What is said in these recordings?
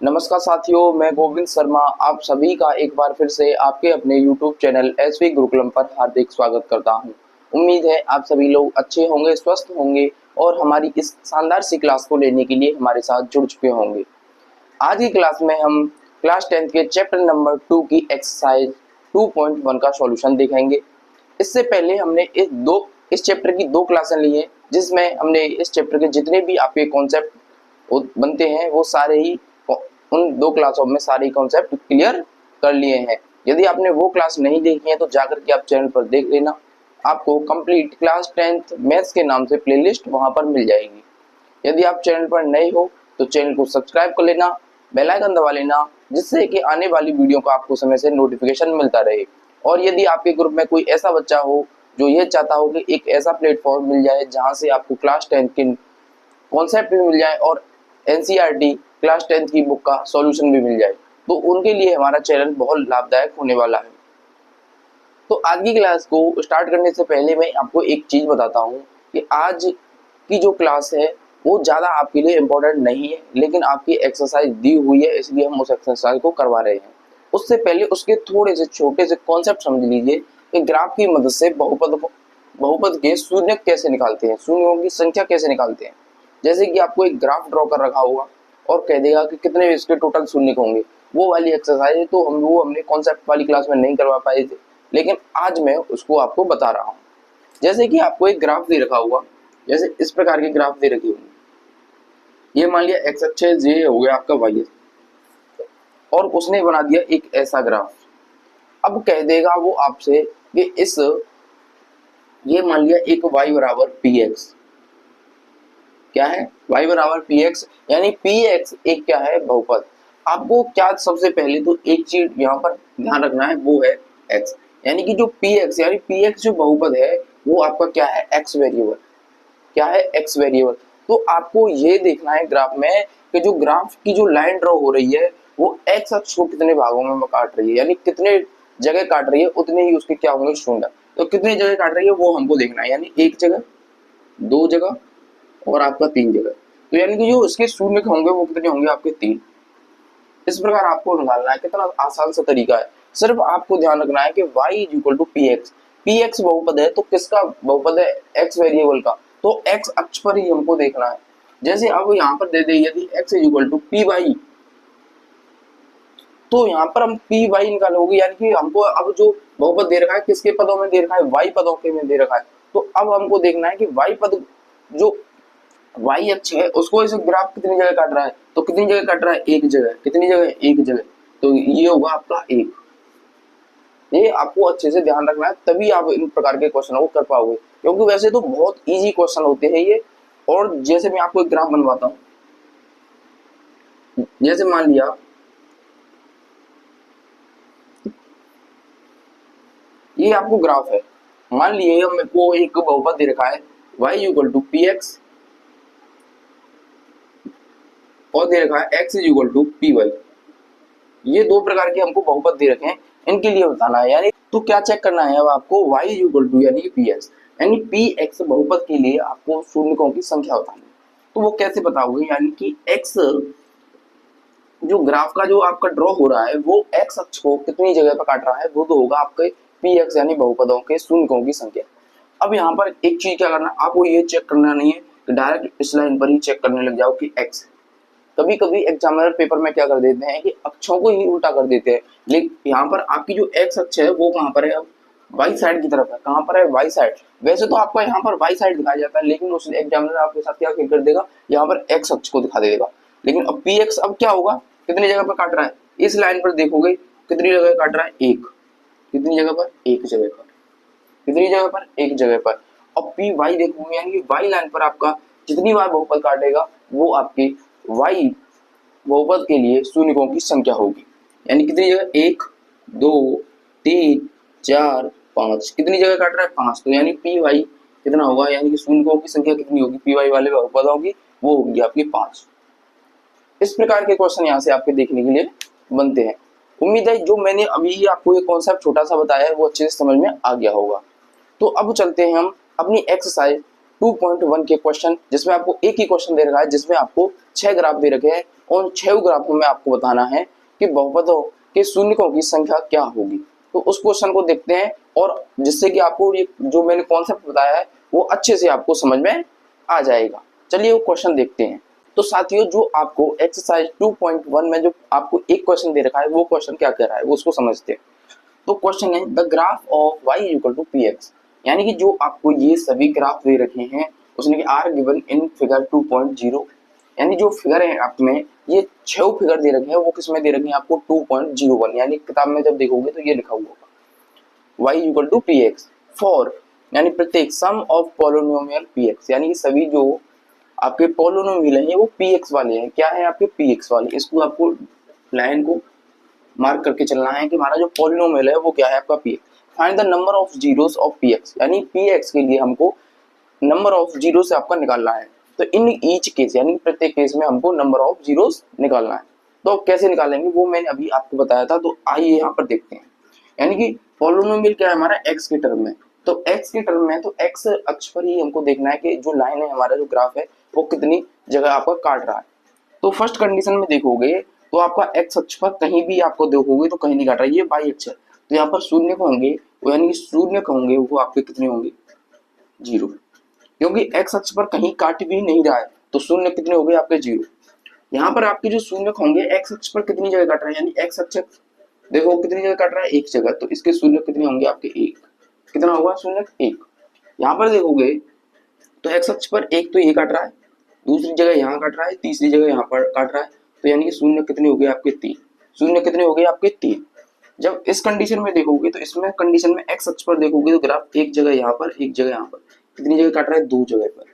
नमस्कार साथियों, मैं गोविंद शर्मा आप सभी का एक बार फिर से आपके अपने YouTube चैनल एसवी गुरुकुलम पर हार्दिक स्वागत करता हूं। उम्मीद है आप सभी लोग अच्छे होंगे, स्वस्थ होंगे और हमारी इस शानदार सी क्लास को लेने के लिए हमारे साथ जुड़ चुके होंगे। आज की क्लास में हम क्लास 10th के चैप्टर नंबर 2 की एक्सरसाइज 2.1 का सॉल्यूशन देखेंगे। इससे पहले हमने इस चैप्टर की दो क्लासें ली हैं, जिसमें हमने इस चैप्टर के जितने भी आपके कॉन्सेप्ट बनते हैं वो सारे ही उन दो क्लासों में सारे कॉन्सेप्ट क्लियर कर लिए हैं। यदि आपने वो क्लास नहीं देखी है तो जाकर के आप चैनल पर देख लेना। आपको कंप्लीट क्लास 10th मैथ्स के नाम से प्लेलिस्ट वहां पर मिल जाएगी। यदि आप चैनल पर नए हो तो चैनल को सब्सक्राइब कर लेना, बेल आइकन दबा लेना, जिससे कि आने वाली वीडियो का आपको समय से नोटिफिकेशन मिलता रहे। और यदि आपके ग्रुप में कोई ऐसा बच्चा हो जो ये चाहता हो कि एक ऐसा प्लेटफॉर्म मिल जाए जहां से आपको क्लास 10th के कॉन्सेप्ट भी मिल जाए और एनसीईआरटी क्लास 10th की बुक का सॉल्यूशन भी मिल जाए, तो उनके लिए हमारा चैनल बहुत लाभदायक होने वाला है। तो आज की क्लास को स्टार्ट करने से पहले मैं आपको एक चीज बताता हूँ कि आज की जो क्लास है वो ज़्यादा आपके लिए इम्पोर्टेंट नहीं है, लेकिन आपकी एक्सरसाइज दी हुई है इसलिए हम उस एक्सरसाइज को करवा रहे हैं। उससे पहले उसके थोड़े से छोटे से कॉन्सेप्ट समझ लीजिए कि ग्राफ की मदद से बहुपद के शून्य कैसे निकालते हैं, शून्यों की संख्या कैसे निकालते हैं। जैसे कि आपको एक ग्राफ ड्रॉ कर रखा होगा और कह देगा कि कितने इसके टोटल शून्य होंगे, वो वाली एक्सरसाइज है। तो हमने कॉन्सेप्ट वाली क्लास में नहीं करवा पाए थे, लेकिन आज मैं उसको आपको बता रहा हूँ। जैसे कि आपको एक ग्राफ दे रखा हुआ, जैसे इस प्रकार की ग्राफ दे रखी होगी। ये मान लिया एक्स अक्ष है, ये हो गया आपका वाई, और उसने बना दिया एक ऐसा ग्राफ। अब कह देगा वो आपसे कि ये मान लिया एक y बराबर पी एक्स, क्या है y बराबर पी एक्स, यानी पी एक्स एक क्या है बहुपद। आपको क्या सबसे पहले तो एक चीज यहाँ पर ध्यान रखना है, वो है x, यानी कि जो पी एक्स यानी पी एक्स जो बहुपद है वो आपका क्या है x वेरिएबल, क्या है x वेरिएबल। तो आपको ये देखना है ग्राफ में कि जो ग्राफ की जो लाइन ड्रॉ हो रही है वो x अक्ष को कितने भागों में काट रही है, यानी कितने जगह काट रही है उतने ही उसके क्या होंगे शून्य। तो कितनी जगह काट रही है वो हमको देखना है, यानी एक जगह, दो जगह और आपका तीन जगह। तो यानी कि जो इसके शून्य होंगे वो कितने होंगे आपके तीन। इस प्रकार आपको निकालना है, कितना आसान सा तरीका है। सिर्फ आपको ध्यान रखना है कि y is equal to p x, p x बहुपद है तो किसका बहुपद है x वेरिएबल का, तो x अक्ष पर ही हमको देखना है। जैसे अब यहाँ पर दे दे यदि x is equal to p y, तो यहाँ पर हम पी वाई निकालोगे, यानी कि हमको अब जो बहुपद दे रखा है किसके पदों में दे रखा है, y पदों के में दे रखा है। तो अब हमको देखना है कि y पद जो y अक्ष है उसको इस ग्राफ कितनी जगह काट रहा है, तो कितनी जगह काट रहा है, एक जगह। कितनी जगह, एक जगह। तो ये होगा आपका एक। ये आपको अच्छे से ध्यान रखना है, तभी आप इन प्रकार के क्वेश्चन को कर पाओगे, क्योंकि वैसे तो बहुत इजी क्वेश्चन होते हैं ये। और जैसे मैं आपको एक ग्राफ बनवाता हूँ, जैसे मान लिया ये आपको ग्राफ है, मान लिए मेरे को एक बहुपद दे रखा है y equal to p x और दे रखा है x is equal to p y. ये दो प्रकार के हमको बहुपद दे रखे हैं, इनके लिए बताना है। यानी तो क्या चेक करना है अब आपको, y इज इक्वल टू यानी पी एक्स, यानी पी एक्स बहुपद के लिए आपको शून्यकों की संख्या बतानी है। तो वो कैसे बताओगे, यानी कि x जो ग्राफ का जो आपका ड्रॉ हो रहा है वो x अक्ष को कितनी जगह पर काट रहा है, वो तो होगा आपके पी एक्स यानी बहुपदों के शून्यकों की संख्या। अब यहाँ पर एक चीज क्या करना, आपको ये चेक करना नहीं है कि डायरेक्ट इस लाइन पर ही चेक करने लग जाओ कि x। कभी कभी एग्जामिनर पेपर में क्या कर देते हैं कि अक्षों को ही उल्टा कर देते हैं, लेकिन यहाँ पर आपकी जो x अक्ष है वो कहाँ पर है, अब वाई साइड की तरफ है। कहाँ पर है, वाई साइड। वैसे तो आपका यहाँ पर वाई साइड दिखाया जाता है, लेकिन उस एग्जामिनर आपके साथ क्या कर देगा, यहाँ पर x अक्ष को दिखा देगा। लेकिन अब पी एक्स अब क्या होगा, कितनी जगह पर काट रहा है, इस लाइन पर देखोगे कितनी जगह काट रहा है, एक। कितनी जगह पर, एक जगह पर। कितनी जगह पर, एक जगह पर। और पी वाई देखोगे, यानी कि वाई लाइन पर आपका जितनी बार बहुपद काटेगा वो आपके वाई बहुपद के लिए शून्यकों की संख्या होगी। यानी कितनी जगह, एक, दो, तीन, चार, पांच। कितनी जगह काट रहा है, पांच। तो यानी पी वाई कितना होगा, यानी कि शून्यकों की संख्या कितनी होगी पी वाई वाले बहुपदों की, वो होगी आपकी पांच। इस प्रकार के क्वेश्चन यहाँ से आपके देखने के लिए बनते हैं। उम्मीद है जो मैंने अभी आपको ये कॉन्सेप्ट छोटा सा बताया है वो अच्छे से समझ में आ गया होगा। तो अब चलते हैं हम अपनी एक्सरसाइज 2.1 के क्वेश्चन, जिसमें आपको एक ही क्वेश्चन दे रखा है, जिसमें आपको 6 ग्राफ दे रखे हैं और 6 ग्राफों में आपको बताना है कि बहुपदों के शून्यकों की संख्या क्या होगी। तो उस क्वेश्चन को देखते हैं, और जिससे कि आपको ये जो मैंने कॉन्सेप्ट बताया है वो अच्छे से आपको समझ में आ जाएगा। चलिए वो क्वेश्चन देखते हैं। तो साथियों, जो आपको एक्सरसाइज 2.1 में जो आपको एक क्वेश्चन दे रखा है वो क्वेश्चन क्या कह रहा है वो उसको समझते हैं। तो क्वेश्चन है the graph of y equal to px, यानी कि जो आपको ये सभी ग्राफ दे रखे हैं उसने आर गिवन इन फिगर 2.0, यानी जो फिगर है आप में ये 6 फिगर दे रखे हैं वो किसमें दे रखे हैं आपको 2.01, यानी किताब में जब देखोगे तो ये लिखा हुआ होगा y equal to px for, यानी प्रत्येक सम ऑफ पॉलिनोमियल px, यानी कि सभी जो आपके पॉलिनोमियल हैं वो px वाले हैं। क्या है आपके px वाले, इसको आपको लाइन को मार्क करके चलना है कि हमारा जो पॉलिनोमियल है वो क्या है आपका px। Find the number of zeros of px, यानी px के लिए हमको नंबर ऑफ जीरो से आपका निकालना है। तो इन ईच केस, यानी प्रत्येक केस में हमको नंबर ऑफ जीरोस निकालना है। तो कैसे निकालेंगे वो मैंने अभी आपको बताया था, तो आइए यहाँ पर देखते हैं। यानी कि पॉलिनोमियल क्या है हमारा x के टर्म में, तो x के टर्म में तो x अक्ष पर ही हमको देखना है कि जो लाइन है हमारा जो ग्राफ है वो कितनी जगह आपका काट रहा है। तो फर्स्ट कंडीशन में देखोगे तो आपका x अक्ष पर कहीं भी आपको देखोगे तो कहीं नहीं काट रहा है, ये y अक्ष है। तो यहाँ पर शून्य को होंगे, यानी शून्य होंगे वो आपके कितने होंगे 0, क्योंकि x अक्ष पर कहीं काट भी नहीं रहा है तो शून्य कितने हो गए आपके 0। यहाँ पर आपके जो शून्य होंगे x अक्ष पर कितनी जगह काट रहा है, यानी x अक्ष देखो कितनी जगह काट रहा है एक जगह, तो इसके शून्य कितने होंगे आपके 1, कितना होगा शून्य 1। यहाँ पर देखोगे तो x अक्ष पर एक तो ये काट रहा है, दूसरी जगह यहाँ काट रहा है, तीसरी जगह यहाँ पर काट रहा है, तो यानी कि शून्य कितने हो गए आपके 3, शून्य कितने हो गए आपके 3। जब इस कंडीशन में देखोगे तो इसमें कंडीशन में x अक्ष पर देखोगे तो ग्राफ एक जगह यहाँ पर एक जगह यहाँ पर कितनी जगह काट रहा है 2 जगह पर।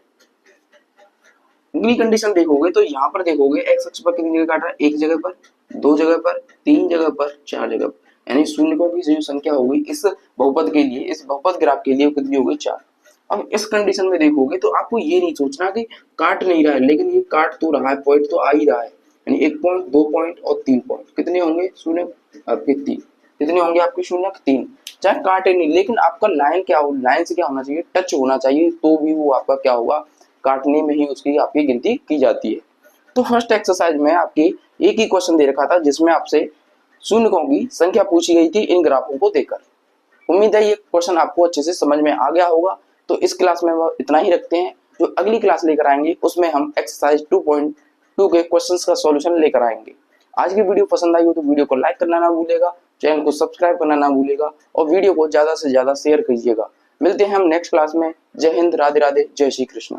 अगली कंडीशन देखोगे तो यहाँ पर देखोगे x अक्ष पर कितनी जगह काट रहा है, एक जगह पर, 2 जगह पर, 3 जगह पर, 4 जगह पर, यानी शून्यकों की जो संख्या होगी इस बहुपद के लिए, इस बहुपद ग्राफ के लिए कितनी होगी 4। अब इस कंडीशन में देखोगे तो आपको ये नहीं सोचना कि काट नहीं रहा है, लेकिन ये काट तो रहा है, पॉइंट तो आ ही रहा है, यानी 1 पॉइंट 2 पॉइंट और 3 पॉइंट कितने होंगे शून्य आपके 3, कितने होंगे आपके शून्य 3। चाहे काटे नहीं, लेकिन आपका लाइन क्या हो, लाइन से क्या होना चाहिए, टच होना चाहिए, तो भी वो आपका क्या होगा, काटने में ही उसकी आपकी गिनती की जाती है। तो फर्स्ट एक्सरसाइज में आपकी एक ही क्वेश्चन दे रखा था जिसमें आपसे शून्यकों की संख्या पूछी गई थी इन ग्राफों को देकर। उम्मीद है ये क्वेश्चन आपको अच्छे से समझ में आ गया होगा। तो इस क्लास में वो इतना ही रखते हैं, जो अगली क्लास लेकर आएंगे उसमें हम एक्सरसाइज 2.2 के क्वेश्चंस का सॉल्यूशन लेकर आएंगे। आज की वीडियो पसंद आई हो तो वीडियो को लाइक करना ना भूलेगा, चैनल को सब्सक्राइब करना ना भूलेगा और वीडियो को ज्यादा से ज्यादा शेयर कीजिएगा। मिलते हैं हम नेक्स्ट क्लास में। जय हिंद, राधे राधे, जय श्री कृष्ण।